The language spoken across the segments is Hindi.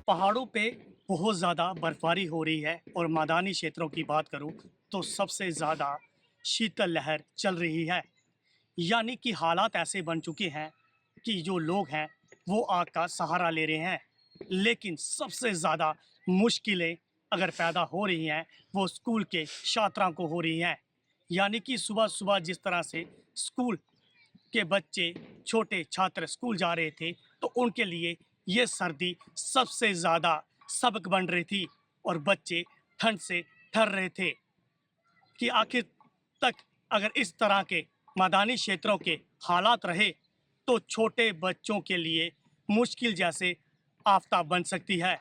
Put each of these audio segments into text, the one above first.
पहाड़ों पे बहुत ज़्यादा बर्फबारी हो रही है और मैदानी क्षेत्रों की बात करूं तो सबसे ज़्यादा शीतल लहर चल रही है। यानी कि हालात ऐसे बन चुके हैं कि जो लोग हैं वो आग का सहारा ले रहे हैं। लेकिन सबसे ज़्यादा मुश्किलें अगर पैदा हो रही हैं वो स्कूल के छात्रों को हो रही हैं। यानी कि सुबह सुबह जिस तरह से स्कूल के बच्चे छोटे छात्र स्कूल जा रहे थे तो उनके लिए ये सर्दी सबसे ज़्यादा सबक बन रही थी और बच्चे ठंड से ठर रहे थे कि आखिर तक अगर इस तरह के मैदानी क्षेत्रों के हालात रहे तो छोटे बच्चों के लिए मुश्किल जैसे आफताब बन सकती है।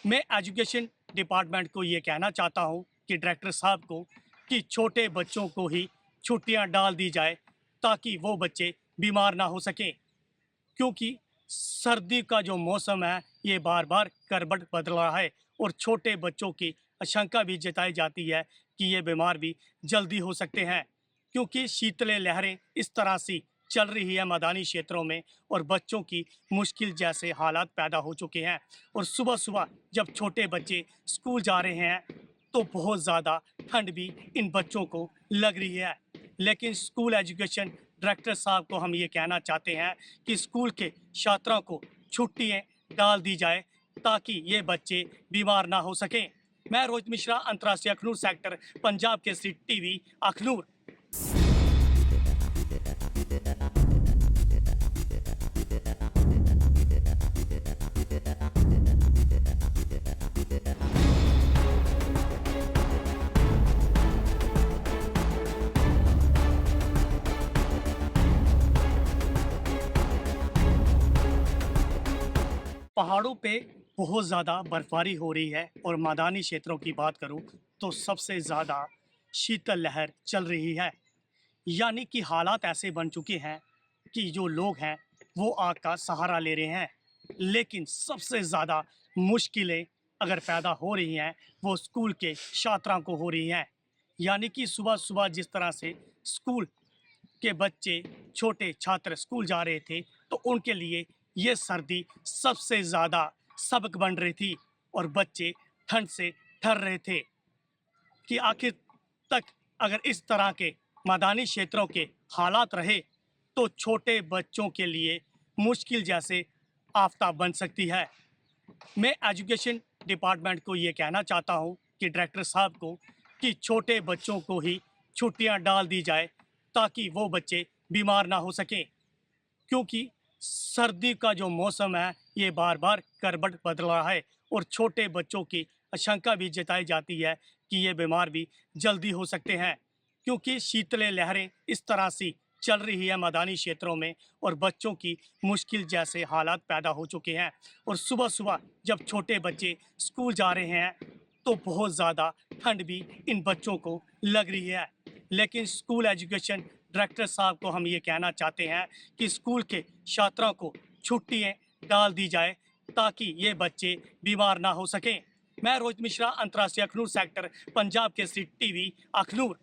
मैं एजुकेशन डिपार्टमेंट को ये कहना चाहता हूँ कि डायरेक्टर साहब को कि छोटे बच्चों को ही छुट्टियाँ डाल दी जाए ताकि वो बच्चे बीमार ना हो सकें, क्योंकि सर्दी का जो मौसम है ये बार बार करवट बदल रहा है और छोटे बच्चों की आशंका भी जताई जाती है कि ये बीमार भी जल्दी हो सकते हैं, क्योंकि शीतल लहरें इस तरह से चल रही है मैदानी क्षेत्रों में और बच्चों की मुश्किल जैसे हालात पैदा हो चुके हैं। और सुबह सुबह जब छोटे बच्चे स्कूल जा रहे हैं तो बहुत ज़्यादा ठंड भी इन बच्चों को लग रही है। लेकिन स्कूल एजुकेशन डायरेक्टर साहब को हम ये कहना चाहते हैं कि स्कूल के छात्रों को छुट्टियाँ डाल दी जाए ताकि ये बच्चे बीमार ना हो सकें। मैं रोहित मिश्रा, अंतर्राष्ट्रीय अखनूर सेक्टर, पंजाब केसरी टीवी, अखनूर। पहाड़ों पे बहुत ज़्यादा बर्फबारी हो रही है और मैदानी क्षेत्रों की बात करूं तो सबसे ज़्यादा शीतल लहर चल रही है। यानी कि हालात ऐसे बन चुके हैं कि जो लोग हैं वो आग का सहारा ले रहे हैं। लेकिन सबसे ज़्यादा मुश्किलें अगर पैदा हो रही हैं वो स्कूल के छात्रों को हो रही हैं। यानी कि सुबह सुबह जिस तरह से स्कूल के बच्चे छोटे छात्र स्कूल जा रहे थे तो उनके लिए ये सर्दी सबसे ज़्यादा सबक बन रही थी और बच्चे ठंड से ठर रहे थे कि आखिर तक अगर इस तरह के मैदानी क्षेत्रों के हालात रहे तो छोटे बच्चों के लिए मुश्किल जैसे आफताब बन सकती है। मैं एजुकेशन डिपार्टमेंट को ये कहना चाहता हूँ कि डायरेक्टर साहब को कि छोटे बच्चों को ही छुट्टियाँ डाल दी जाए ताकि वो बच्चे बीमार ना हो सकें, क्योंकि सर्दी का जो मौसम है ये बार बार करवट बदल रहा है और छोटे बच्चों की आशंका भी जताई जाती है कि ये बीमार भी जल्दी हो सकते हैं, क्योंकि शीतल लहरें इस तरह से चल रही है मैदानी क्षेत्रों में और बच्चों की मुश्किल जैसे हालात पैदा हो चुके हैं। और सुबह सुबह जब छोटे बच्चे स्कूल जा रहे हैं तो बहुत ज़्यादा ठंड भी इन बच्चों को लग रही है। लेकिन स्कूल एजुकेशन डायरेक्टर साहब को हम ये कहना चाहते हैं कि स्कूल के छात्रों को छुट्टियाँ डाल दी जाए ताकि ये बच्चे बीमार ना हो सकें। मैं रोहित मिश्रा, अंतर्राष्ट्रीय अखनूर सेक्टर, पंजाब केसरी टीवी, अखनूर।